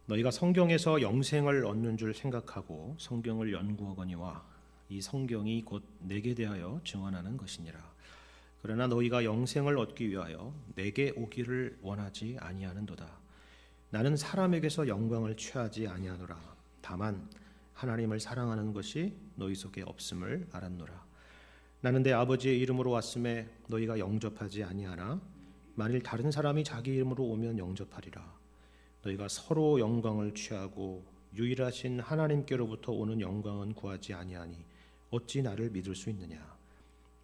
너희가 성경에서 영생을 얻는 줄 생각하고 성경을 연구하거니와 이 성경이 곧 내게 대하여 증언하는 것이니라. 그러나 너희가 영생을 얻기 위하여 내게 오기를 원하지 아니하는도다. 나는 사람에게서 영광을 취하지 아니하노라. 다만 하나님을 사랑하는 것이 너희 속에 없음을 알았노라. 나는 내 아버지의 이름으로 왔음에 너희가 영접하지 아니하나 만일 다른 사람이 자기 이름으로 오면 영접하리라. 너희가 서로 영광을 취하고 유일하신 하나님께로부터 오는 영광은 구하지 아니하니 어찌 나를 믿을 수 있느냐.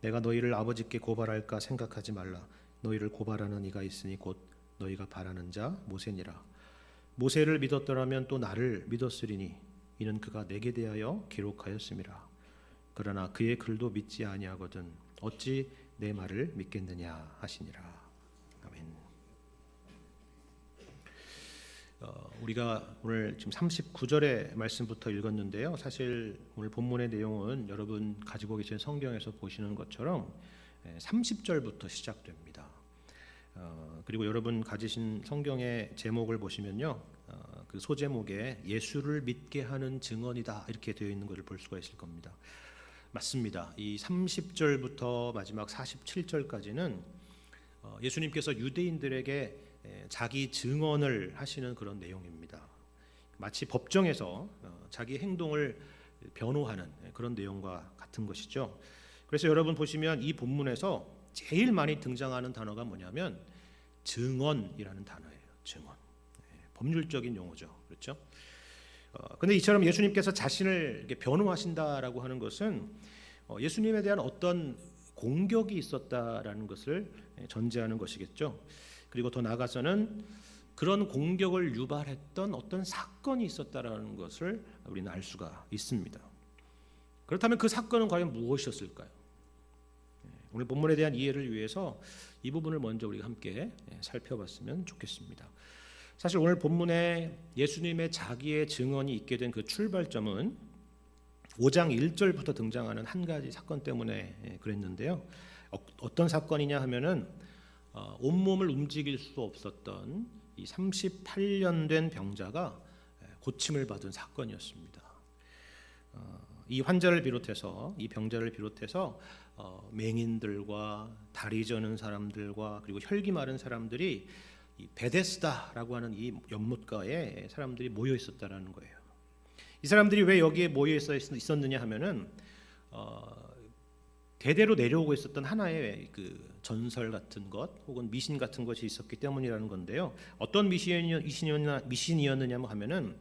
내가 너희를 아버지께 고발할까 생각하지 말라. 너희를 고발하는 이가 있으니 곧 너희가 바라는 자 모세니라. 모세를 믿었더라면 또 나를 믿었으리니 이는 그가 내게 대하여 기록하였음이라. 그러나 그의 글도 믿지 아니하거든 어찌 내 말을 믿겠느냐 하시니라. 아멘. 우리가 오늘 지금 39절의 말씀부터 읽었는데요. 사실 오늘 본문의 내용은 여러분 가지고 계신 성경에서 보시는 것처럼 30절부터 시작됩니다. 그리고 여러분 가지신 성경의 제목을 보시면요, 그 소제목에 예수를 믿게 하는 증언이다 이렇게 되어 있는 것을 볼 수가 있을 겁니다. 맞습니다. 이 30절부터 마지막 47절까지는 예수님께서 유대인들에게 자기 증언을 하시는 그런 내용입니다. 마치 법정에서 자기 행동을 변호하는 그런 내용과 같은 것이죠. 그래서 여러분 보시면 이 본문에서 제일 많이 등장하는 단어가 뭐냐면 증언이라는 단어예요. 증언. 법률적인 용어죠. 그렇죠? 근데 이처럼 예수님께서 자신을 이렇게 변호하신다라고 하는 것은 예수님에 대한 어떤 공격이 있었다라는 것을 전제하는 것이겠죠. 그리고 더 나아가서는 그런 공격을 유발했던 어떤 사건이 있었다라는 것을 우리는 알 수가 있습니다. 그렇다면 그 사건은 과연 무엇이었을까요? 오늘 본문에 대한 이해를 위해서 이 부분을 먼저 우리가 함께 살펴봤으면 좋겠습니다. 사실 오늘 본문에 예수님의 자기의 증언이 있게 된 그 출발점은 5장 1절부터 등장하는 한 가지 사건 때문에 그랬는데요. 어떤 사건이냐 하면은 온몸을 움직일 수 없었던 이 38년 된 병자가 고침을 받은 사건이었습니다. 이 환자를 비롯해서 이 병자를 비롯해서 맹인들과 다리 저는 사람들과 그리고 혈기 마른 사람들이 이 베데스다라고 하는 이 연못가에 사람들이 모여 있었다라는 거예요. 이 사람들이 왜 여기에 모여 있었느냐 하면은 대대로 내려오고 있었던 하나의 그 전설 같은 것 혹은 미신 같은 것이 있었기 때문이라는 건데요. 어떤 미신이었느냐 하면은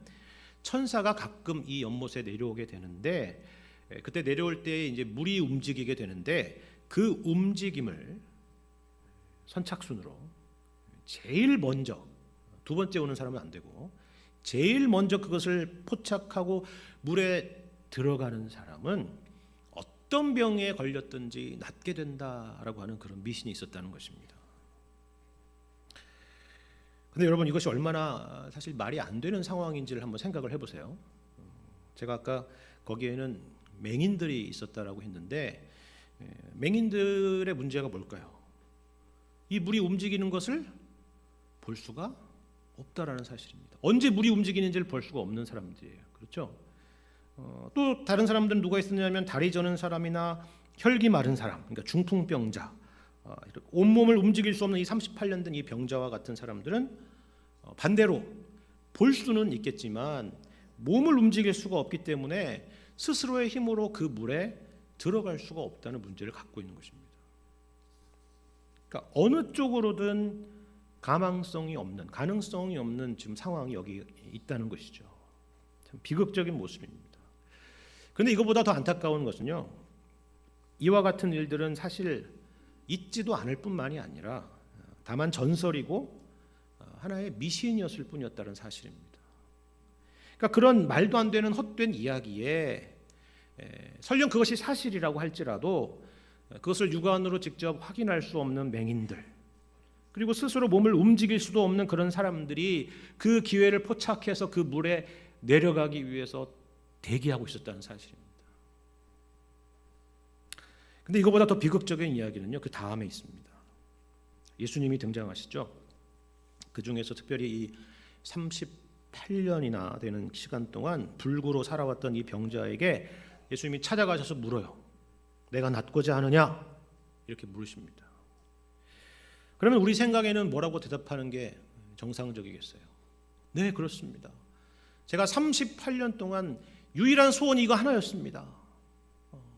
천사가 가끔 이 연못에 내려오게 되는데 그때 내려올 때 이제 물이 움직이게 되는데 그 움직임을 선착순으로 제일 먼저 두 번째 오는 사람은 안 되고 제일 먼저 그것을 포착하고 물에 들어가는 사람은 어떤 병에 걸렸든지 낫게 된다라고 하는 그런 미신이 있었다는 것입니다. 근데 여러분 이것이 얼마나 사실 말이 안 되는 상황인지를 한번 생각을 해보세요. 제가 아까 거기에는 맹인들이 있었다라고 했는데 맹인들의 문제가 뭘까요? 이 물이 움직이는 것을 볼 수가 없다라는 사실입니다. 언제 물이 움직이는지를 볼 수가 없는 사람들이에요. 그렇죠? 또 다른 사람들은 누가 있었냐면 다리 저는 사람이나 혈기 마른 사람, 그러니까 중풍병자, 온몸을 움직일 수 없는 이 38년 된 이 병자와 같은 사람들은 반대로 볼 수는 있겠지만 몸을 움직일 수가 없기 때문에 스스로의 힘으로 그 물에 들어갈 수가 없다는 문제를 갖고 있는 것입니다. 그러니까 어느 쪽으로든 가능성이 없는 지금 상황이 여기 있다는 것이죠. 참 비극적인 모습입니다. 그런데 이거보다 더 안타까운 것은요, 이와 같은 일들은 사실 있지도 않을 뿐만이 아니라 다만 전설이고 하나의 미신이었을 뿐이었다는 사실입니다. 그러니까 그런 말도 안 되는 헛된 이야기에 설령 그것이 사실이라고 할지라도 그것을 육안으로 직접 확인할 수 없는 맹인들, 그리고 스스로 몸을 움직일 수도 없는 그런 사람들이 그 기회를 포착해서 그 물에 내려가기 위해서 대기하고 있었다는 사실입니다. 근데 이거보다 더 비극적인 이야기는요, 그 다음에 있습니다. 예수님이 등장하시죠. 그 중에서 특별히 이 38년이나 되는 시간 동안 불구로 살아왔던 이 병자에게 예수님이 찾아가셔서 물어요. 내가 낫고자 하느냐? 이렇게 물으십니다. 그러면 우리 생각에는 뭐라고 대답하는 게 정상적이겠어요? 네, 그렇습니다. 제가 38년 동안 유일한 소원이 이거 하나였습니다.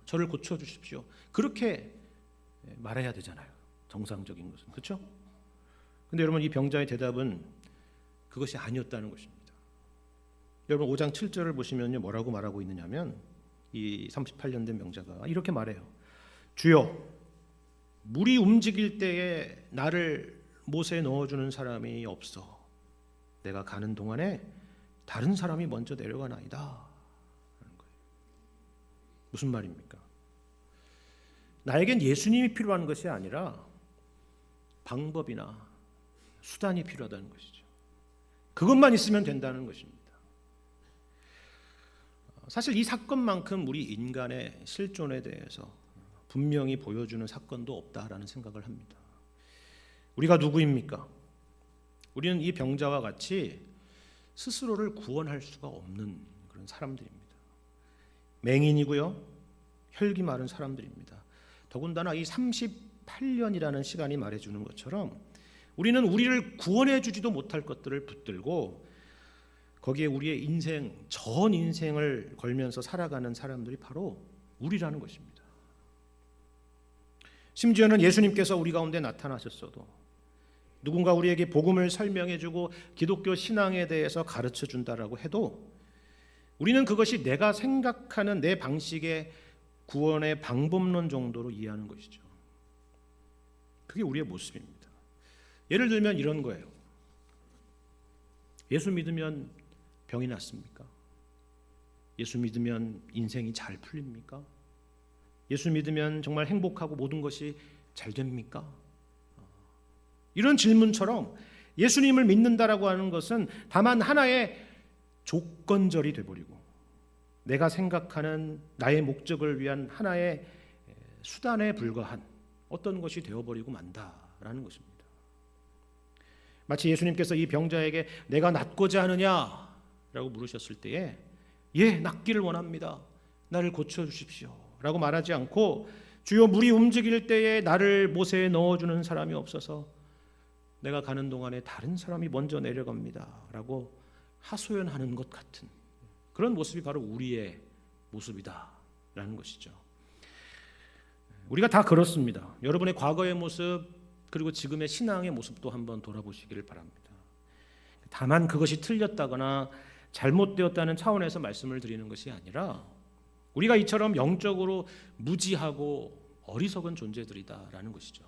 저를 고쳐주십시오. 그렇게 말해야 되잖아요. 정상적인 것은. 그렇죠? 근데 여러분, 이 병자의 대답은 그것이 아니었다는 것입니다. 여러분 5장 7절을 보시면요, 뭐라고 말하고 있느냐면 이 38년 된 병자가 이렇게 말해요. 주여, 물이 움직일 때에 나를 못에 넣어주는 사람이 없어. 내가 가는 동안에 다른 사람이 먼저 내려가나이다 하는 거예요. 무슨 말입니까? 나에겐 예수님이 필요한 것이 아니라 방법이나 수단이 필요하다는 것이죠. 그것만 있으면 된다는 것입니다. 사실 이 사건만큼 우리 인간의 실존에 대해서 분명히 보여주는 사건도 없다라는 생각을 합니다. 우리가 누구입니까? 우리는 이 병자와 같이 스스로를 구원할 수가 없는 그런 사람들입니다. 맹인이고요, 혈기 마른 사람들입니다. 더군다나 이 38년이라는 시간이 말해주는 것처럼 우리는 우리를 구원해 주지도 못할 것들을 붙들고 거기에 우리의 인생, 전 인생을 걸면서 살아가는 사람들이 바로 우리라는 것입니다. 심지어는 예수님께서 우리 가운데 나타나셨어도, 누군가 우리에게 복음을 설명해주고 기독교 신앙에 대해서 가르쳐 준다라고 해도 우리는 그것이 내가 생각하는 내 방식의 구원의 방법론 정도로 이해하는 것이죠. 그게 우리의 모습입니다. 예를 들면 이런 거예요. 예수 믿으면 병이 낫습니까? 예수 믿으면 인생이 잘 풀립니까? 예수 믿으면 정말 행복하고 모든 것이 잘 됩니까? 이런 질문처럼 예수님을 믿는다라고 하는 것은 다만 하나의 조건절이 돼버리고 내가 생각하는 나의 목적을 위한 하나의 수단에 불과한 어떤 것이 되어버리고 만다라는 것입니다. 마치 예수님께서 이 병자에게 내가 낫고자 하느냐라고 물으셨을 때에 예, 낫기를 원합니다. 나를 고쳐주십시오 라고 말하지 않고 주여, 물이 움직일 때에 나를 못에 넣어주는 사람이 없어서 내가 가는 동안에 다른 사람이 먼저 내려갑니다 라고 하소연하는 것 같은 그런 모습이 바로 우리의 모습이다라는 것이죠. 우리가 다 그렇습니다. 여러분의 과거의 모습 그리고 지금의 신앙의 모습도 한번 돌아보시기를 바랍니다. 다만 그것이 틀렸다거나 잘못되었다는 차원에서 말씀을 드리는 것이 아니라 우리가 이처럼 영적으로 무지하고 어리석은 존재들이다라는 것이죠.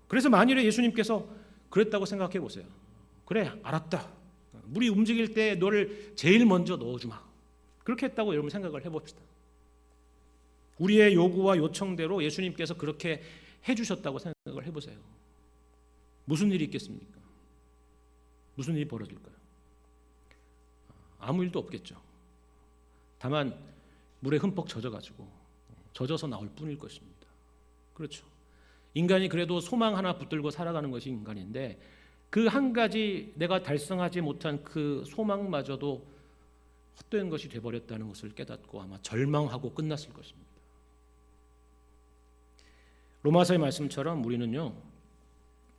그래서 만일에 예수님께서 그랬다고 생각해 보세요. 그래, 알았다. 물이 움직일 때 너를 제일 먼저 넣어주마. 그렇게 했다고 여러분 생각을 해봅시다. 우리의 요구와 요청대로 예수님께서 그렇게 해주셨다고 생각을 해보세요. 무슨 일이 있겠습니까? 무슨 일이 벌어질까요? 아무 일도 없겠죠. 다만 물에 흠뻑 젖어서 나올 뿐일 것입니다. 그렇죠. 인간이 그래도 소망 하나 붙들고 살아가는 것이 인간인데 그 한 가지 내가 달성하지 못한 그 소망마저도 헛된 것이 되어버렸다는 것을 깨닫고 아마 절망하고 끝났을 것입니다. 로마서의 말씀처럼 우리는요,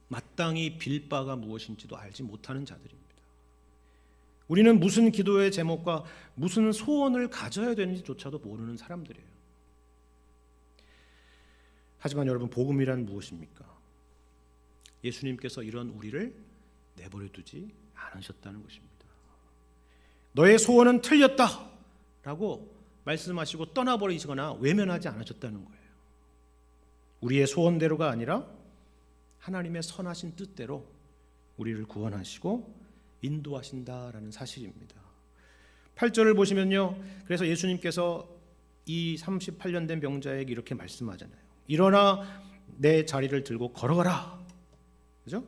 마땅히 빌 바가 무엇인지도 알지 못하는 자들입니다. 우리는 무슨 기도의 제목과 무슨 소원을 가져야 되는지조차도 모르는 사람들이에요. 하지만 여러분, 복음이란 무엇입니까? 예수님께서 이런 우리를 내버려 두지 않으셨다는 것입니다. 너의 소원은 틀렸다 라고 말씀하시고 떠나버리시거나 외면하지 않으셨다는 거예요. 우리의 소원대로가 아니라 하나님의 선하신 뜻대로 우리를 구원하시고 인도하신다라는 사실입니다. 8절을 보시면요, 그래서 예수님께서 이 38년 된 병자에게 이렇게 말씀하잖아요. 일어나 내 자리를 들고 걸어가라. 그죠?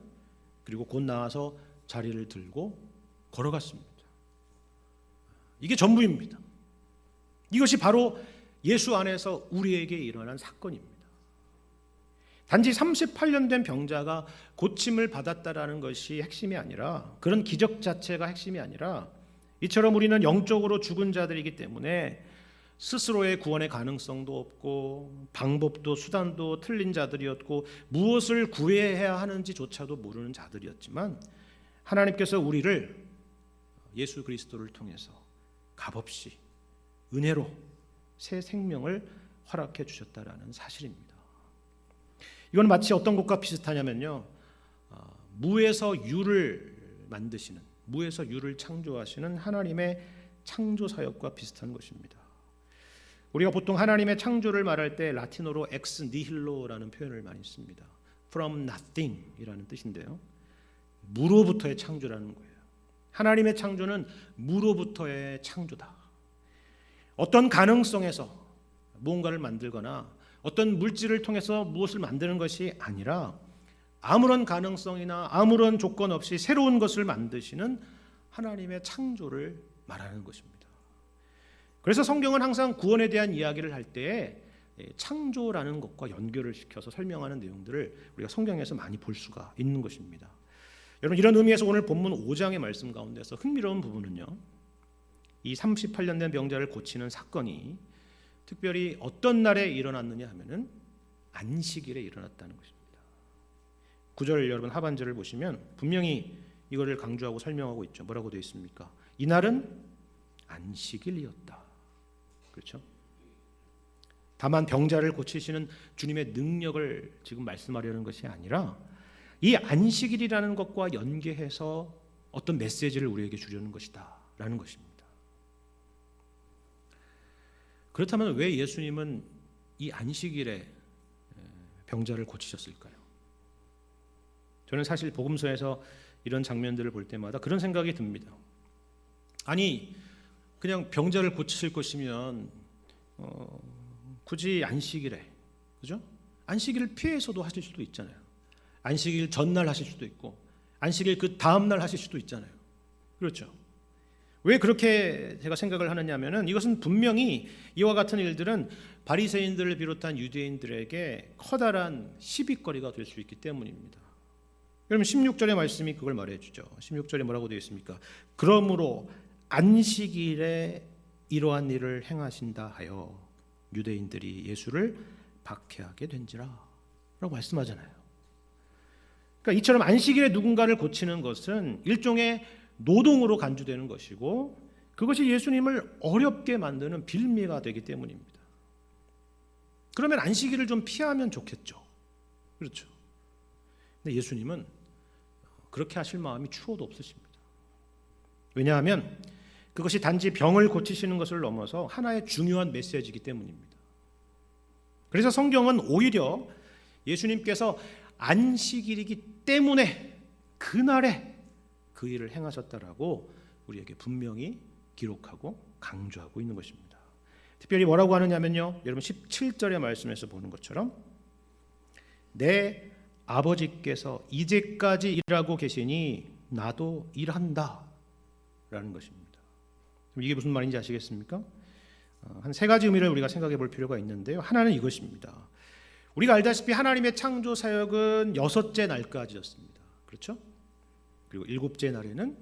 그리고 곧 나와서 자리를 들고 걸어갔습니다. 이게 전부입니다. 이것이 바로 예수 안에서 우리에게 일어난 사건입니다. 단지 38년 된 병자가 고침을 받았다라는 것이 핵심이 아니라, 그런 기적 자체가 핵심이 아니라, 이처럼 우리는 영적으로 죽은 자들이기 때문에 스스로의 구원의 가능성도 없고 방법도 수단도 틀린 자들이었고 무엇을 구해야 하는지조차도 모르는 자들이었지만, 하나님께서 우리를 예수 그리스도를 통해서 값없이 은혜로 새 생명을 허락해 주셨다라는 사실입니다. 이건 마치 어떤 것과 비슷하냐면요, 무에서 유를 만드시는, 무에서 유를 창조하시는 하나님의 창조 사역과 비슷한 것입니다. 우리가 보통 하나님의 창조를 말할 때 라틴어로 엑스 니힐로라는 표현을 많이 씁니다. From nothing이라는 뜻인데요, 무로부터의 창조라는 거예요. 하나님의 창조는 무로부터의 창조다. 어떤 가능성에서 무언가를 만들거나 어떤 물질을 통해서 무엇을 만드는 것이 아니라 아무런 가능성이나 아무런 조건 없이 새로운 것을 만드시는 하나님의 창조를 말하는 것입니다. 그래서 성경은 항상 구원에 대한 이야기를 할 때에 창조라는 것과 연결을 시켜서 설명하는 내용들을 우리가 성경에서 많이 볼 수가 있는 것입니다. 여러분, 이런 의미에서 오늘 본문 5장의 말씀 가운데서 흥미로운 부분은요, 이 38년 된 병자를 고치는 사건이 특별히 어떤 날에 일어났느냐 하면은 안식일에 일어났다는 것입니다. 9절 여러분 하반절을 보시면 분명히 이거를 강조하고 설명하고 있죠. 뭐라고 되어 있습니까? 이날은 안식일이었다. 그렇죠? 다만 병자를 고치시는 주님의 능력을 지금 말씀하려는 것이 아니라 이 안식일이라는 것과 연계해서 어떤 메시지를 우리에게 주려는 것이다 라는 것입니다. 그렇다면 왜 예수님은 이 안식일에 병자를 고치셨을까요? 저는 사실 복음서에서 이런 장면들을 볼 때마다 그런 생각이 듭니다. 아니, 그냥 병자를 고치실 것이면 굳이 안식일에, 그죠? 안식일을 피해서도 하실 수도 있잖아요. 안식일 전날 하실 수도 있고 안식일 그 다음 날 하실 수도 있잖아요. 그렇죠? 왜 그렇게 제가 생각을 하느냐면은 이것은 분명히 이와 같은 일들은 바리새인들을 비롯한 유대인들에게 커다란 시비거리가 될 수 있기 때문입니다. 그러면 16절의 말씀이 그걸 말해주죠. 16절에 뭐라고 되어 있습니까? 그러므로 안식일에 이러한 일을 행하신다 하여 유대인들이 예수를 박해하게 된지라 라고 말씀하잖아요. 그러니까 이처럼 안식일에 누군가를 고치는 것은 일종의 노동으로 간주되는 것이고 그것이 예수님을 어렵게 만드는 빌미가 되기 때문입니다. 그러면 안식일을 좀 피하면 좋겠죠. 그렇죠. 근데 예수님은 그렇게 하실 마음이 추호도 없으십니다. 왜냐하면 그것이 단지 병을 고치시는 것을 넘어서 하나의 중요한 메시지이기 때문입니다. 그래서 성경은 오히려 예수님께서 안식일이기 때문에 그날에 그 일을 행하셨다라고 우리에게 분명히 기록하고 강조하고 있는 것입니다. 특별히 뭐라고 하느냐면요, 여러분 17절의 말씀에서 보는 것처럼 내 아버지께서 이제까지 일하고 계시니 나도 일한다 라는 것입니다. 이게 무슨 말인지 아시겠습니까? 한 세 가지 의미를 우리가 생각해 볼 필요가 있는데요. 하나는 이것입니다. 우리가 알다시피 하나님의 창조 사역은 6째 날까지였습니다. 그렇죠? 그리고 7째 날에는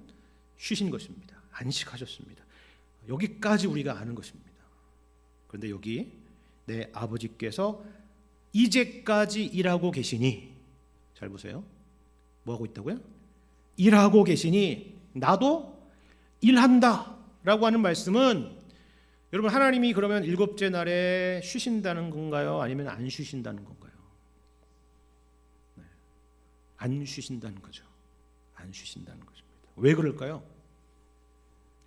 쉬신 것입니다. 안식하셨습니다. 여기까지 우리가 아는 것입니다. 그런데 여기 내 아버지께서 이제까지 일하고 계시니, 잘 보세요. 뭐 하고 있다고요? 일하고 계시니 나도 일한다 라고 하는 말씀은 여러분, 하나님이 그러면 7째 날에 쉬신다는 건가요? 아니면 안 쉬신다는 건가요? 네. 안 쉬신다는 거죠. 안 쉬신다는 것입니다. 왜 그럴까요?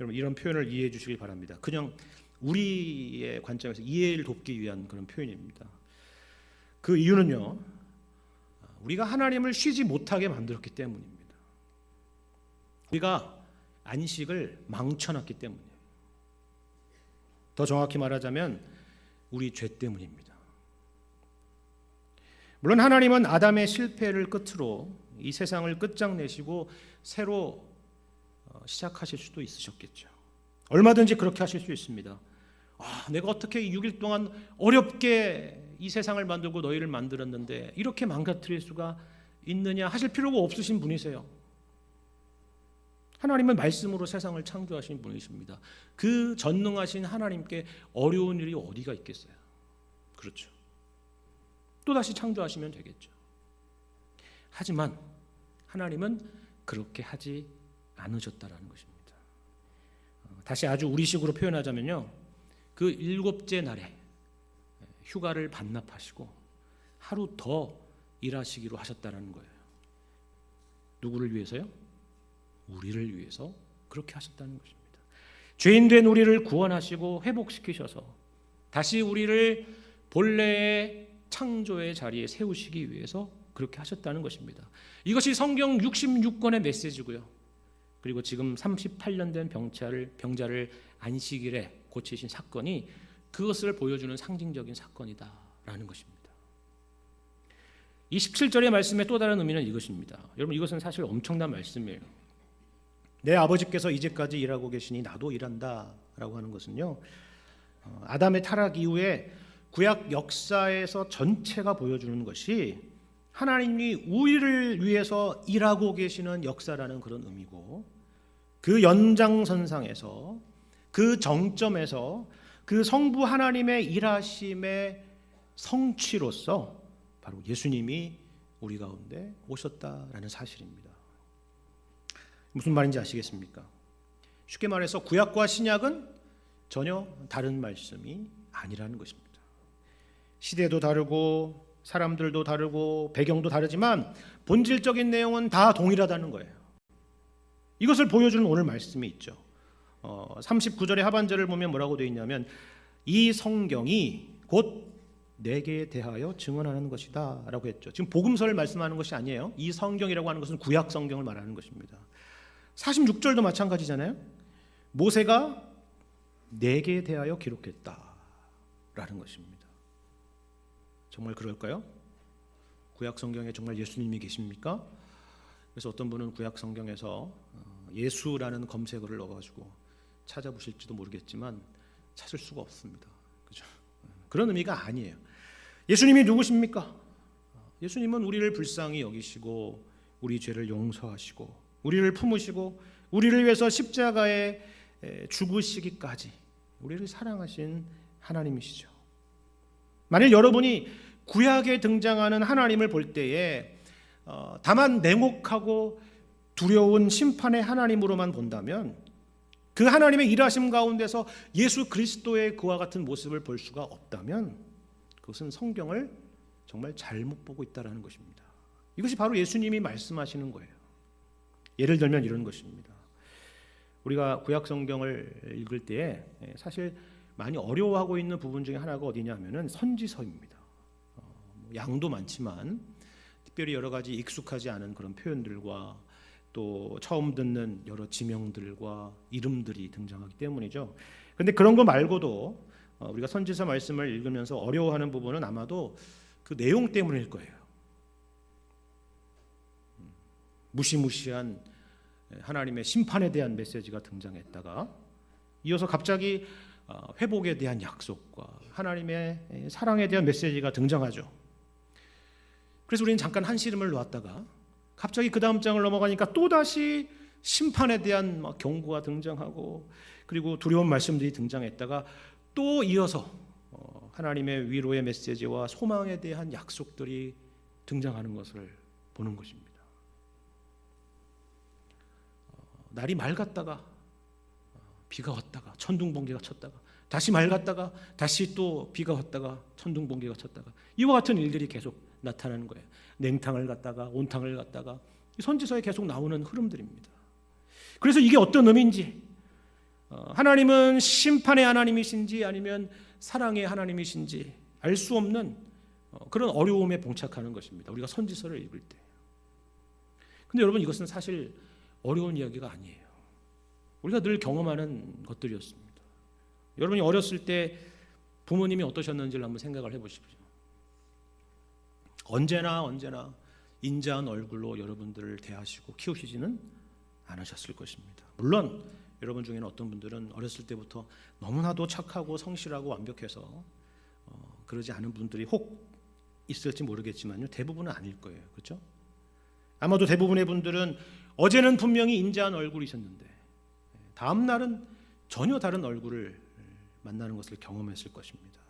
여러분, 이런 표현을 이해해 주시길 바랍니다. 그냥 우리의 관점에서 이해를 돕기 위한 그런 표현입니다. 그 이유는요, 우리가 하나님을 쉬지 못하게 만들었기 때문입니다. 우리가 안식을 망쳐놨기 때문이에요. 더 정확히 말하자면 우리 죄 때문입니다. 물론 하나님은 아담의 실패를 끝으로 이 세상을 끝장내시고 새로 시작하실 수도 있으셨겠죠. 얼마든지 그렇게 하실 수 있습니다. 내가 어떻게 6일 동안 어렵게 이 세상을 만들고 너희를 만들었는데 이렇게 망가뜨릴 수가 있느냐 하실 필요가 없으신 분이세요. 하나님은 말씀으로 세상을 창조하신 분이십니다. 그 전능하신 하나님께 어려운 일이 어디가 있겠어요? 그렇죠. 또다시 창조하시면 되겠죠. 하지만 하나님은 그렇게 하지 않으셨다라는 것입니다. 다시 아주 우리식으로 표현하자면요, 그 일곱째 날에 휴가를 반납하시고 하루 더 일하시기로 하셨다는 거예요. 누구를 위해서요? 우리를 위해서 그렇게 하셨다는 것입니다. 죄인된 우리를 구원하시고 회복시키셔서 다시 우리를 본래의 창조의 자리에 세우시기 위해서 그렇게 하셨다는 것입니다. 이것이 성경 66권의 메시지고요. 그리고 지금 38년 된 병자를 안식일에 고치신 사건이 그것을 보여주는 상징적인 사건이다라는 것입니다. 이 17절의 말씀의 또 다른 의미는 이것입니다. 여러분, 이것은 사실 엄청난 말씀이에요. 내 아버지께서 이제까지 일하고 계시니 나도 일한다 라고 하는 것은요, 아담의 타락 이후에 구약 역사에서 전체가 보여주는 것이 하나님이 우리를 위해서 일하고 계시는 역사라는 그런 의미고, 그 연장선상에서 그 정점에서 그 성부 하나님의 일하심의 성취로서 바로 예수님이 우리 가운데 오셨다라는 사실입니다. 무슨 말인지 아시겠습니까? 쉽게 말해서 구약과 신약은 전혀 다른 말씀이 아니라는 것입니다. 시대도 다르고 사람들도 다르고 배경도 다르지만 본질적인 내용은 다 동일하다는 거예요. 이것을 보여주는 오늘 말씀이 있죠. 39절의 하반절을 보면 뭐라고 되어 있냐면, 이 성경이 곧 내게 대하여 증언하는 것이다 라고 했죠. 지금 복음서를 말씀하는 것이 아니에요. 이 성경이라고 하는 것은 구약 성경을 말하는 것입니다. 46절도 마찬가지잖아요. 모세가 내게 대하여 기록했다 라는 것입니다. 정말 그럴까요? 구약 성경에 정말 예수님이 계십니까? 그래서 어떤 분은 구약 성경에서 예수라는 검색어를 넣어가지고 찾아보실지도 모르겠지만 찾을 수가 없습니다. 그죠? 그런 의미가 아니에요. 예수님이 누구십니까? 예수님은 우리를 불쌍히 여기시고 우리 죄를 용서하시고 우리를 품으시고 우리를 위해서 십자가에 죽으시기까지 우리를 사랑하신 하나님이시죠. 만일 여러분이 구약에 등장하는 하나님을 볼 때에 다만 냉혹하고 두려운 심판의 하나님으로만 본다면, 그 하나님의 일하심 가운데서 예수 그리스도의 그와 같은 모습을 볼 수가 없다면 그것은 성경을 정말 잘못 보고 있다는 것입니다. 이것이 바로 예수님이 말씀하시는 거예요. 예를 들면 이런 것입니다. 우리가 구약 성경을 읽을 때에 사실 많이 어려워하고 있는 부분 중에 하나가 어디냐면은 선지서입니다. 양도 많지만 특별히 여러 가지 익숙하지 않은 그런 표현들과 또 처음 듣는 여러 지명들과 이름들이 등장하기 때문이죠. 그런데 그런 거 말고도 우리가 선지서 말씀을 읽으면서 어려워하는 부분은 아마도 그 내용 때문일 거예요. 무시무시한 하나님의 심판에 대한 메시지가 등장했다가 이어서 갑자기 회복에 대한 약속과 하나님의 사랑에 대한 메시지가 등장하죠. 그래서 우리는 잠깐 한시름을 놓았다가 갑자기 그 다음 장을 넘어가니까 또다시 심판에 대한 경고가 등장하고 그리고 두려운 말씀들이 등장했다가 또 이어서 하나님의 위로의 메시지와 소망에 대한 약속들이 등장하는 것을 보는 것입니다. 날이 맑았다가 비가 왔다가 천둥번개가 쳤다가 다시 맑았다가 다시 또 비가 왔다가 천둥번개가 쳤다가 이와 같은 일들이 계속 나타나는 거예요. 냉탕을 갔다가 온탕을 갔다가 선지서에 계속 나오는 흐름들입니다. 그래서 이게 어떤 의미인지, 하나님은 심판의 하나님이신지 아니면 사랑의 하나님이신지 알 수 없는 그런 어려움에 봉착하는 것입니다. 우리가 선지서를 읽을 때. 근데 여러분, 이것은 사실 어려운 이야기가 아니에요. 우리가 늘 경험하는 것들이었습니다. 여러분이 어렸을 때 부모님이 어떠셨는지를 한번 생각을 해보십시오. 언제나 인자한 얼굴로 여러분들을 대하시고 키우시지는 않으셨을 것입니다. 물론 여러분 중에는 어떤 분들은 어렸을 때부터 너무나도 착하고 성실하고 완벽해서 그러지 않은 분들이 혹 있을지 모르겠지만요, 대부분은 아닐 거예요. 그렇죠? 아마도 대부분의 분들은 어제는 분명히 인자한 얼굴이셨는데 다음 날은 전혀 다른 얼굴을 만나는 것을 경험했을 것입니다.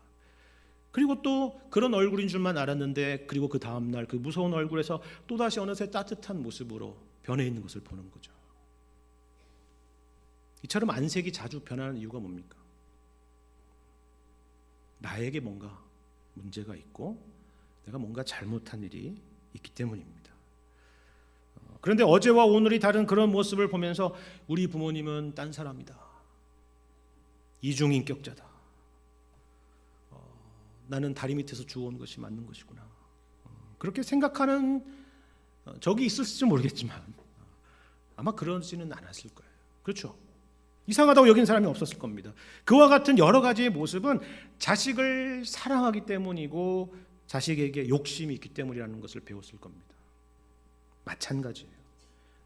그리고 또 그런 얼굴인 줄만 알았는데, 그리고 그 다음 날 그 무서운 얼굴에서 또다시 어느새 따뜻한 모습으로 변해 있는 것을 보는 거죠. 이처럼 안색이 자주 변하는 이유가 뭡니까? 나에게 뭔가 문제가 있고 내가 뭔가 잘못한 일이 있기 때문입니다. 그런데 어제와 오늘이 다른 그런 모습을 보면서 우리 부모님은 딴 사람이다, 이중인격자다, 나는 다리 밑에서 주워온 것이 맞는 것이구나, 그렇게 생각하는 적이 있을지 모르겠지만 아마 그러지는 않았을 거예요. 그렇죠? 이상하다고 여긴 사람이 없었을 겁니다. 그와 같은 여러 가지의 모습은 자식을 사랑하기 때문이고 자식에게 욕심이 있기 때문이라는 것을 배웠을 겁니다. 마찬가지예요.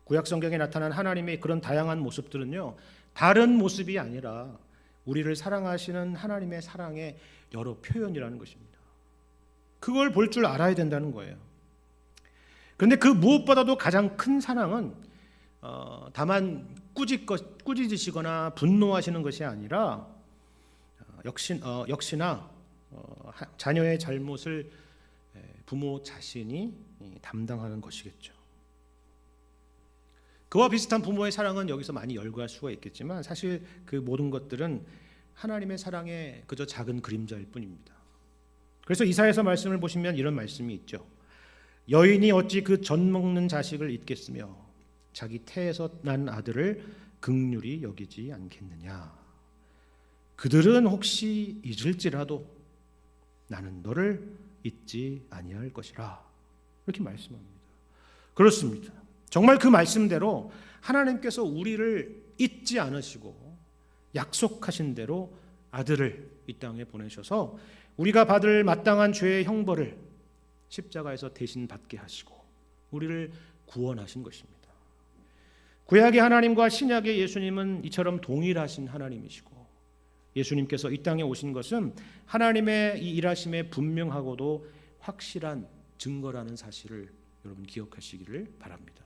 구약 성경에 나타난 하나님의 그런 다양한 모습들은요, 다른 모습이 아니라 우리를 사랑하시는 하나님의 사랑의 여러 표현이라는 것입니다. 그걸 볼 줄 알아야 된다는 거예요. 그런데 그 무엇보다도 가장 큰 사랑은 다만 꾸짖으시거나 분노하시는 것이 아니라 역시나 자녀의 잘못을 부모 자신이 담당하는 것이겠죠. 그와 비슷한 부모의 사랑은 여기서 많이 열거할 수가 있겠지만 사실 그 모든 것들은 하나님의 사랑의 그저 작은 그림자일 뿐입니다. 그래서 이사야서 말씀을 보시면 이런 말씀이 있죠. 여인이 어찌 그 젖 먹는 자식을 잊겠으며 자기 태에서 난 아들을 긍휼히 여기지 않겠느냐. 그들은 혹시 잊을지라도 나는 너를 잊지 아니할 것이라. 이렇게 말씀합니다. 그렇습니다. 정말 그 말씀대로 하나님께서 우리를 잊지 않으시고 약속하신 대로 아들을 이 땅에 보내셔서 우리가 받을 마땅한 죄의 형벌을 십자가에서 대신 받게 하시고 우리를 구원하신 것입니다. 구약의 하나님과 신약의 예수님은 이처럼 동일하신 하나님이시고, 예수님께서 이 땅에 오신 것은 하나님의 이 일하심에 분명하고도 확실한 증거라는 사실을 여러분 기억하시기를 바랍니다.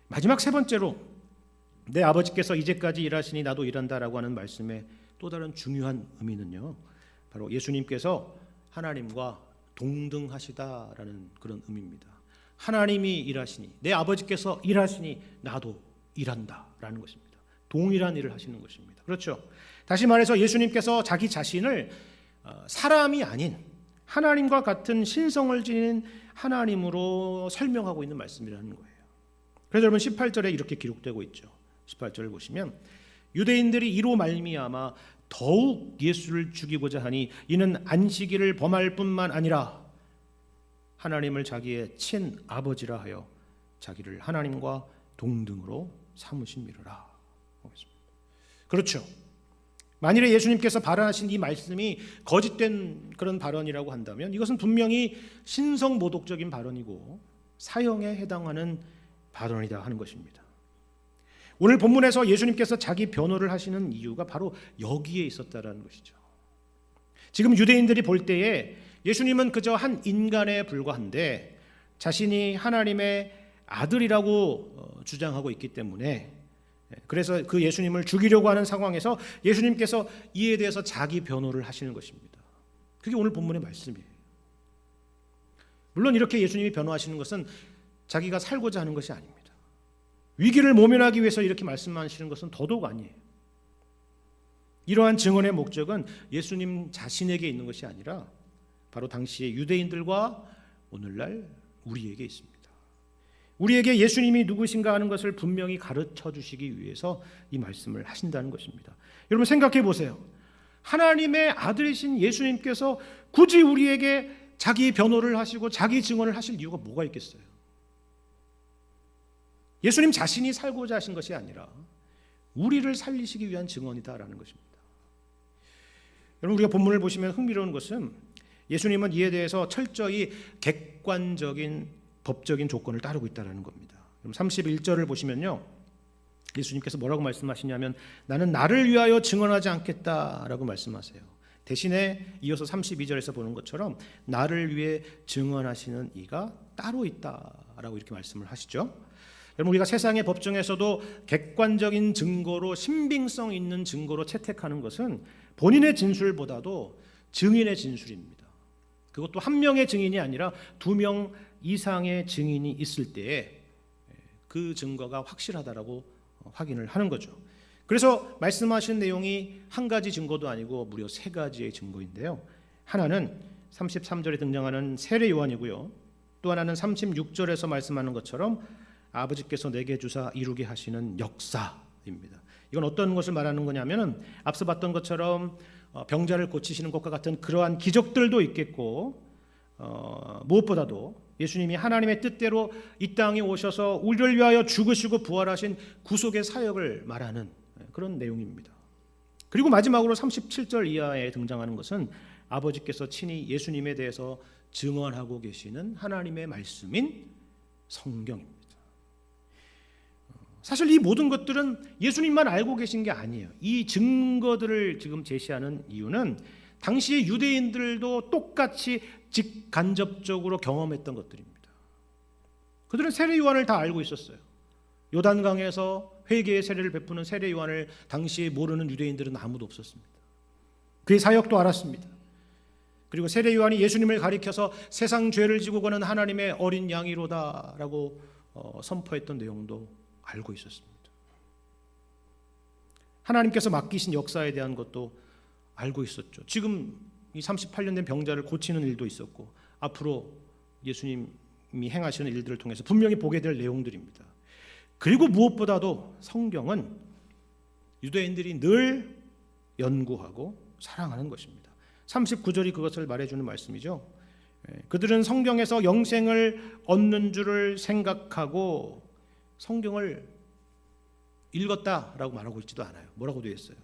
마지막 세 번째로, 내 아버지께서 이제까지 일하시니 나도 일한다라고 하는 말씀의 또 다른 중요한 의미는요, 바로 예수님께서 하나님과 동등하시다라는 그런 의미입니다. 하나님이 일하시니, 내 아버지께서 일하시니 나도 일한다라는 것입니다. 동일한 일을 하시는 것입니다. 그렇죠? 다시 말해서 예수님께서 자기 자신을 사람이 아닌 하나님과 같은 신성을 지닌 하나님으로 설명하고 있는 말씀이라는 거예요. 그래서 여러분 18절에 이렇게 기록되고 있죠. 18절을 보시면 유대인들이 이로 말미암아 더욱 예수를 죽이고자 하니 이는 안식일을 범할 뿐만 아니라 하나님을 자기의 친아버지라 하여 자기를 하나님과 동등으로 삼으심이로라. 그렇죠. 만일에 예수님께서 발언하신 이 말씀이 거짓된 그런 발언이라고 한다면 이것은 분명히 신성모독적인 발언이고 사형에 해당하는 발언이다 하는 것입니다. 오늘 본문에서 예수님께서 자기 변호를 하시는 이유가 바로 여기에 있었다라는 것이죠. 지금 유대인들이 볼 때에 예수님은 그저 한 인간에 불과한데 자신이 하나님의 아들이라고 주장하고 있기 때문에, 그래서 그 예수님을 죽이려고 하는 상황에서 예수님께서 이에 대해서 자기 변호를 하시는 것입니다. 그게 오늘 본문의 말씀이에요. 물론 이렇게 예수님이 변호하시는 것은 자기가 살고자 하는 것이 아닙니다. 위기를 모면하기 위해서 이렇게 말씀하시는 것은 더더욱 아니에요. 이러한 증언의 목적은 예수님 자신에게 있는 것이 아니라 바로 당시의 유대인들과 오늘날 우리에게 있습니다. 우리에게 예수님이 누구신가 하는 것을 분명히 가르쳐 주시기 위해서 이 말씀을 하신다는 것입니다. 여러분 생각해 보세요. 하나님의 아들이신 예수님께서 굳이 우리에게 자기 변호를 하시고 자기 증언을 하실 이유가 뭐가 있겠어요? 예수님 자신이 살고자 하신 것이 아니라 우리를 살리시기 위한 증언이다라는 것입니다. 여러분 우리가 본문을 보시면 흥미로운 것은 예수님은 이에 대해서 철저히 객관적인 법적인 조건을 따르고 있다는 겁니다. 31절을 보시면요, 예수님께서 뭐라고 말씀하시냐면 나는 나를 위하여 증언하지 않겠다라고 말씀하세요. 대신에 이어서 32절에서 보는 것처럼 나를 위해 증언하시는 이가 따로 있다라고 이렇게 말씀을 하시죠. 여러분, 우리가 세상의 법정에서도 객관적인 증거로, 신빙성 있는 증거로 채택하는 것은 본인의 진술보다도 증인의 진술입니다. 그것도 한 명의 증인이 아니라 2명 이상의 증인이 있을 때에 그 증거가 확실하다라고 확인을 하는 거죠. 그래서 말씀하신 내용이 한 가지 증거도 아니고 무려 3가지의 증거인데요. 하나는 33절에 등장하는 세례 요한이고요. 또 하나는 36절에서 말씀하는 것처럼 아버지께서 내게 주사 이루게 하시는 역사입니다. 이건 어떤 것을 말하는 거냐면은 앞서 봤던 것처럼 병자를 고치시는 것과 같은 그러한 기적들도 있겠고, 무엇보다도 예수님이 하나님의 뜻대로 이 땅에 오셔서 우리를 위하여 죽으시고 부활하신 구속의 사역을 말하는 그런 내용입니다. 그리고 마지막으로 37절 이하에 등장하는 것은 아버지께서 친히 예수님에 대해서 증언하고 계시는 하나님의 말씀인 성경입니다. 사실 이 모든 것들은 예수님만 알고 계신 게 아니에요. 이 증거들을 지금 제시하는 이유는 당시의 유대인들도 똑같이 직간접적으로 경험했던 것들입니다. 그들은 세례 요한을 다 알고 있었어요. 요단강에서 회개의 세례를 베푸는 세례 요한을 당시에 모르는 유대인들은 아무도 없었습니다. 그의 사역도 알았습니다. 그리고 세례 요한이 예수님을 가리켜서 세상 죄를 지고 가는 하나님의 어린 양이로다라고 선포했던 내용도 알고 있었습니다. 하나님께서 맡기신 역사에 대한 것도 알고 있었죠. 지금 이 38년 된 병자를 고치는 일도 있었고, 앞으로 예수님이 행하시는 일들을 통해서 분명히 보게 될 내용들입니다. 그리고 무엇보다도 성경은 유대인들이 늘 연구하고 사랑하는 것입니다. 39절이 그것을 말해주는 말씀이죠. 그들은 성경에서 영생을 얻는 줄을 생각하고 성경을 읽었다라고 말하고 있지도 않아요. 뭐라고 되어 있어요?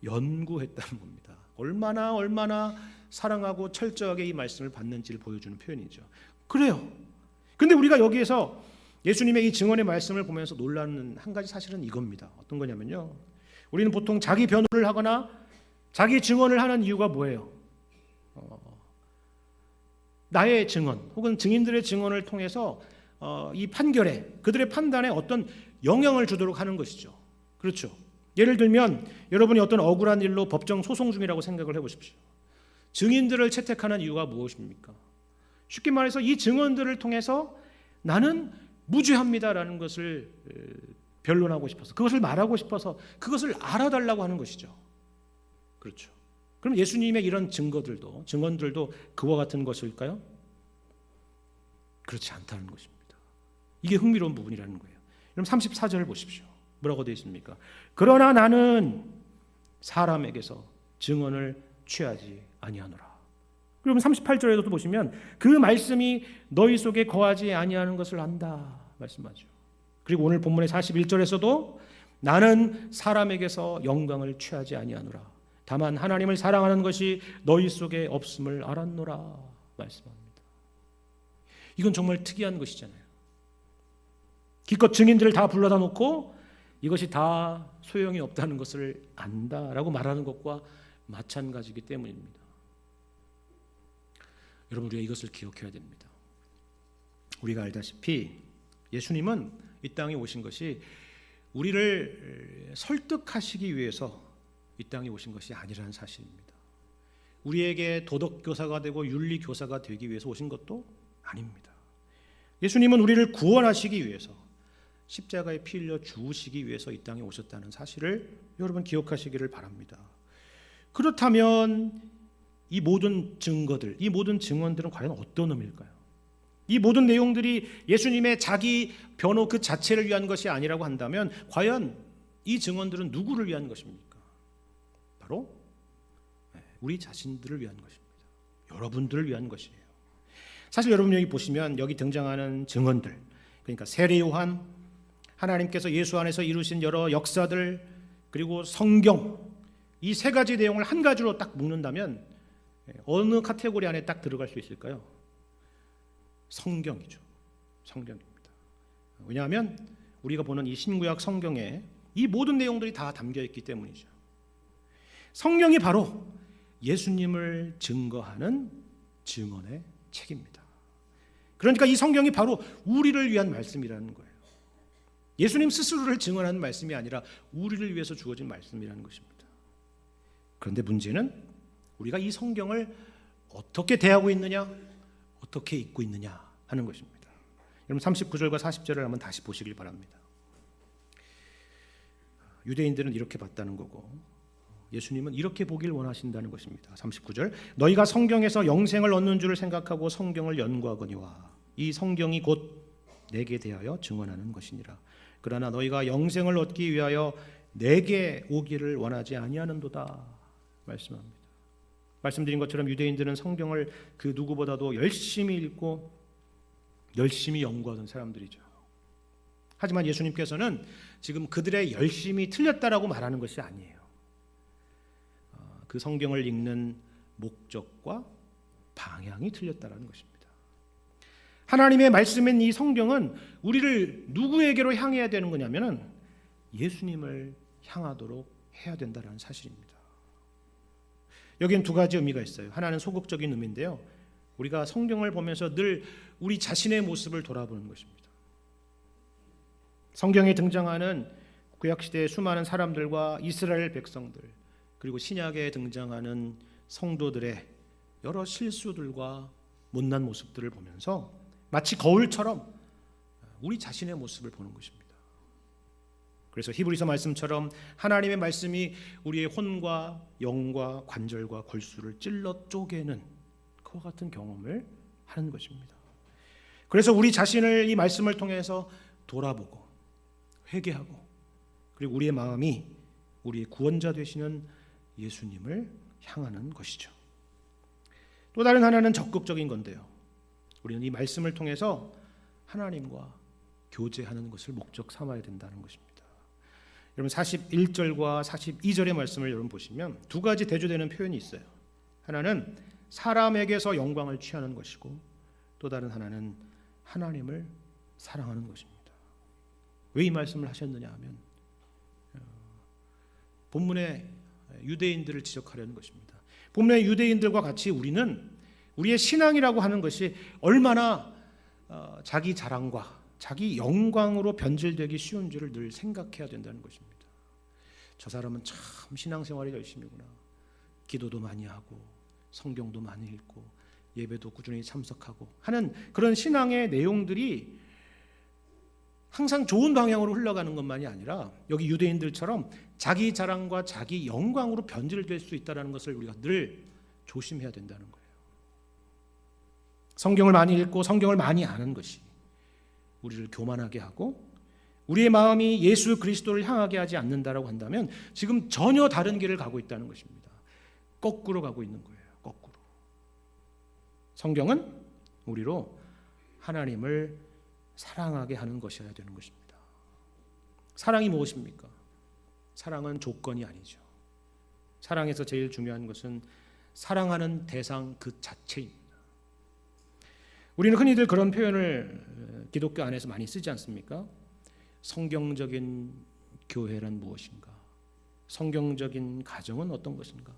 연구했다는 겁니다. 얼마나 사랑하고 철저하게 이 말씀을 받는지를 보여주는 표현이죠. 그래요. 근데 우리가 여기에서 예수님의 이 증언의 말씀을 보면서 놀라는 한 가지 사실은 이겁니다. 어떤 거냐면요, 우리는 보통 자기 변호를 하거나 자기 증언을 하는 이유가 뭐예요? 나의 증언 혹은 증인들의 증언을 통해서 이 판결에, 그들의 판단에 어떤 영향을 주도록 하는 것이죠. 그렇죠. 예를 들면 여러분이 어떤 억울한 일로 법정 소송 중이라고 생각을 해보십시오. 증인들을 채택하는 이유가 무엇입니까? 쉽게 말해서 이 증언들을 통해서 나는 무죄합니다라는 것을 변론하고 싶어서, 그것을 말하고 싶어서, 그것을 알아달라고 하는 것이죠. 그렇죠. 그럼 예수님의 이런 증언들도 그와 같은 것일까요? 그렇지 않다는 것입니다. 이게 흥미로운 부분이라는 거예요. 그럼 34절을 보십시오. 뭐라고 되어 있습니까? 그러나 나는 사람에게서 증언을 취하지 아니하노라. 그러면 38절에도 보시면 그 말씀이 너희 속에 거하지 아니하는 것을 안다 말씀하죠. 그리고 오늘 본문의 41절에서도 나는 사람에게서 영광을 취하지 아니하노라. 다만 하나님을 사랑하는 것이 너희 속에 없음을 알았노라 말씀합니다. 이건 정말 특이한 것이잖아요. 기껏 증인들을 다 불러다 놓고 이것이 다 소용이 없다는 것을 안다라고 말하는 것과 마찬가지이기 때문입니다. 여러분, 우리가 이것을 기억해야 됩니다. 우리가 알다시피 예수님은 이 땅에 오신 것이 우리를 설득하시기 위해서 이 땅에 오신 것이 아니라는 사실입니다. 우리에게 도덕교사가 되고 윤리교사가 되기 위해서 오신 것도 아닙니다. 예수님은 우리를 구원하시기 위해서 십자가에 피 흘려 죽으시기 위해서 이 땅에 오셨다는 사실을 여러분 기억하시기를 바랍니다. 그렇다면 이 모든 증거들, 이 모든 증언들은 과연 어떤 의미일까요? 이 모든 내용들이 예수님의 자기 변호 그 자체를 위한 것이 아니라고 한다면 과연 이 증언들은 누구를 위한 것입니까? 바로 우리 자신들을 위한 것입니다. 여러분들을 위한 것이에요. 사실 여러분 여기 보시면 여기 등장하는 증언들, 그러니까 세례 요한, 하나님께서 예수 안에서 이루신 여러 역사들, 그리고 성경, 이 세 가지 내용을 한 가지로 딱 묶는다면 어느 카테고리 안에 딱 들어갈 수 있을까요? 성경이죠. 성경입니다. 왜냐하면 우리가 보는 이 신구약 성경에 이 모든 내용들이 다 담겨 있기 때문이죠. 성경이 바로 예수님을 증거하는 증언의 책입니다. 그러니까 이 성경이 바로 우리를 위한 말씀이라는 거예요. 예수님 스스로를 증언하는 말씀이 아니라 우리를 위해서 주어진 말씀이라는 것입니다. 그런데 문제는 우리가 이 성경을 어떻게 대하고 있느냐, 어떻게 읽고 있느냐 하는 것입니다. 여러분 39절과 40절을 한번 다시 보시길 바랍니다. 유대인들은 이렇게 봤다는 거고 예수님은 이렇게 보길 원하신다는 것입니다. 39절, 너희가 성경에서 영생을 얻는 줄을 생각하고 성경을 연구하거니와 이 성경이 곧 내게 대하여 증언하는 것이니라. 그러나 너희가 영생을 얻기 위하여 내게 오기를 원하지 아니하는도다 말씀합니다. 말씀드린 것처럼 유대인들은 성경을 그 누구보다도 열심히 읽고 열심히 연구하던 사람들이죠. 하지만 예수님께서는 지금 그들의 열심이 틀렸다라고 말하는 것이 아니에요. 그 성경을 읽는 목적과 방향이 틀렸다라는 것입니다. 하나님의 말씀인 이 성경은 우리를 누구에게로 향해야 되는 거냐면은 예수님을 향하도록 해야 된다는 사실입니다. 여기엔 두 가지 의미가 있어요. 하나는 소극적인 의미인데요. 우리가 성경을 보면서 늘 우리 자신의 모습을 돌아보는 것입니다. 성경에 등장하는 구약시대의 수많은 사람들과 이스라엘 백성들, 그리고 신약에 등장하는 성도들의 여러 실수들과 못난 모습들을 보면서 마치 거울처럼 우리 자신의 모습을 보는 것입니다. 그래서 히브리서 말씀처럼 하나님의 말씀이 우리의 혼과 영과 관절과 골수를 찔러 쪼개는 그와 같은 경험을 하는 것입니다. 그래서 우리 자신을 이 말씀을 통해서 돌아보고 회개하고 그리고 우리의 마음이 우리의 구원자 되시는 예수님을 향하는 것이죠. 또 다른 하나는 적극적인 건데요. 우리는 이 말씀을 통해서 하나님과 교제하는 것을 목적 삼아야 된다는 것입니다. 여러분 41절과 42절의 말씀을 여러분 보시면 두 가지 대조되는 표현이 있어요. 하나는 사람에게서 영광을 취하는 것이고 또 다른 하나는 하나님을 사랑하는 것입니다. 왜 이 말씀을 하셨느냐 하면 본문의 유대인들을 지적하려는 것입니다. 본문의 유대인들과 같이 우리는 우리의 신앙이라고 하는 것이 얼마나 자기 자랑과 자기 영광으로 변질되기 쉬운 줄을 늘 생각해야 된다는 것입니다. 저 사람은 참 신앙생활이 열심이구나. 기도도 많이 하고 성경도 많이 읽고 예배도 꾸준히 참석하고 하는 그런 신앙의 내용들이 항상 좋은 방향으로 흘러가는 것만이 아니라 여기 유대인들처럼 자기 자랑과 자기 영광으로 변질될 수 있다는 것을 우리가 늘 조심해야 된다는 거예요. 성경을 많이 읽고 성경을 많이 아는 것이 우리를 교만하게 하고 우리의 마음이 예수 그리스도를 향하게 하지 않는다라고 한다면 지금 전혀 다른 길을 가고 있다는 것입니다. 거꾸로 가고 있는 거예요. 거꾸로. 성경은 우리로 하나님을 사랑하게 하는 것이어야 되는 것입니다. 사랑이 무엇입니까? 사랑은 조건이 아니죠. 사랑에서 제일 중요한 것은 사랑하는 대상 그 자체입니다. 우리는 흔히들 그런 표현을 기독교 안에서 많이 쓰지 않습니까? 성경적인 교회란 무엇인가? 성경적인 가정은 어떤 것인가?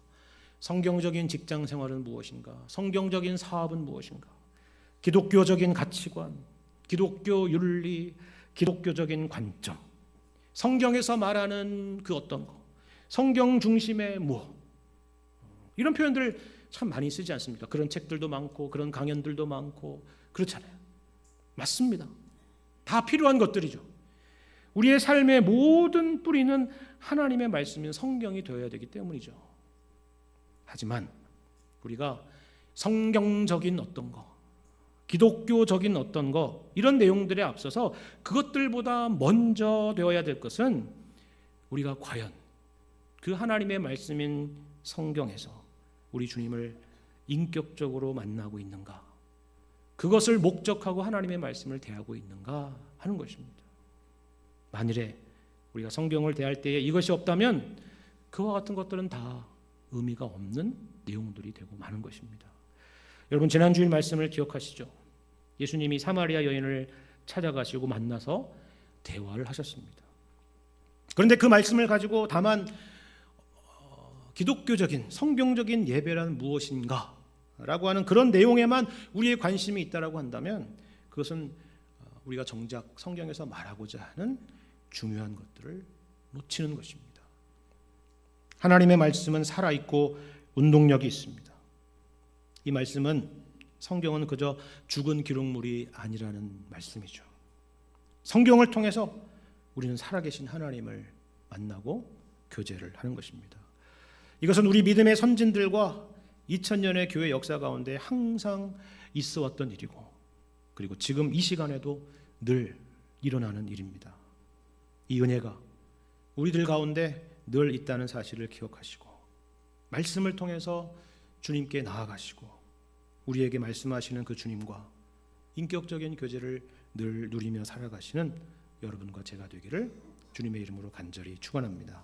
성경적인 직장 생활은 무엇인가? 성경적인 사업은 무엇인가? 기독교적인 가치관, 기독교 윤리, 기독교적인 관점, 성경에서 말하는 그 어떤 거, 성경 중심의 무엇, 이런 표현들 참 많이 쓰지 않습니까? 그런 책들도 많고 그런 강연들도 많고 그렇잖아요. 맞습니다. 다 필요한 것들이죠. 우리의 삶의 모든 뿌리는 하나님의 말씀인 성경이 되어야 되기 때문이죠. 하지만 우리가 성경적인 어떤 거, 기독교적인 어떤 거, 이런 내용들에 앞서서 그것들보다 먼저 되어야 될 것은 우리가 과연 그 하나님의 말씀인 성경에서 우리 주님을 인격적으로 만나고 있는가, 그것을 목적하고 하나님의 말씀을 대하고 있는가 하는 것입니다. 만일에 우리가 성경을 대할 때에 이것이 없다면 그와 같은 것들은 다 의미가 없는 내용들이 되고 마는 것입니다. 여러분 지난 주일 말씀을 기억하시죠? 예수님이 사마리아 여인을 찾아가시고 만나서 대화를 하셨습니다. 그런데 그 말씀을 가지고 다만 기독교적인 성경적인 예배란 무엇인가? 라고 하는 그런 내용에만 우리의 관심이 있다라고 한다면 그것은 우리가 정작 성경에서 말하고자 하는 중요한 것들을 놓치는 것입니다. 하나님의 말씀은 살아있고 운동력이 있습니다. 이 말씀은 성경은 그저 죽은 기록물이 아니라는 말씀이죠. 성경을 통해서 우리는 살아계신 하나님을 만나고 교제를 하는 것입니다. 이것은 우리 믿음의 선진들과 2000년의 교회 역사 가운데 항상 있어 왔던 일이고 그리고 지금 이 시간에도 늘 일어나는 일입니다. 이 은혜가 우리들 가운데 늘 있다는 사실을 기억하시고 말씀을 통해서 주님께 나아가시고 우리에게 말씀하시는 그 주님과 인격적인 교제를 늘 누리며 살아가시는 여러분과 제가 되기를 주님의 이름으로 간절히 축원합니다.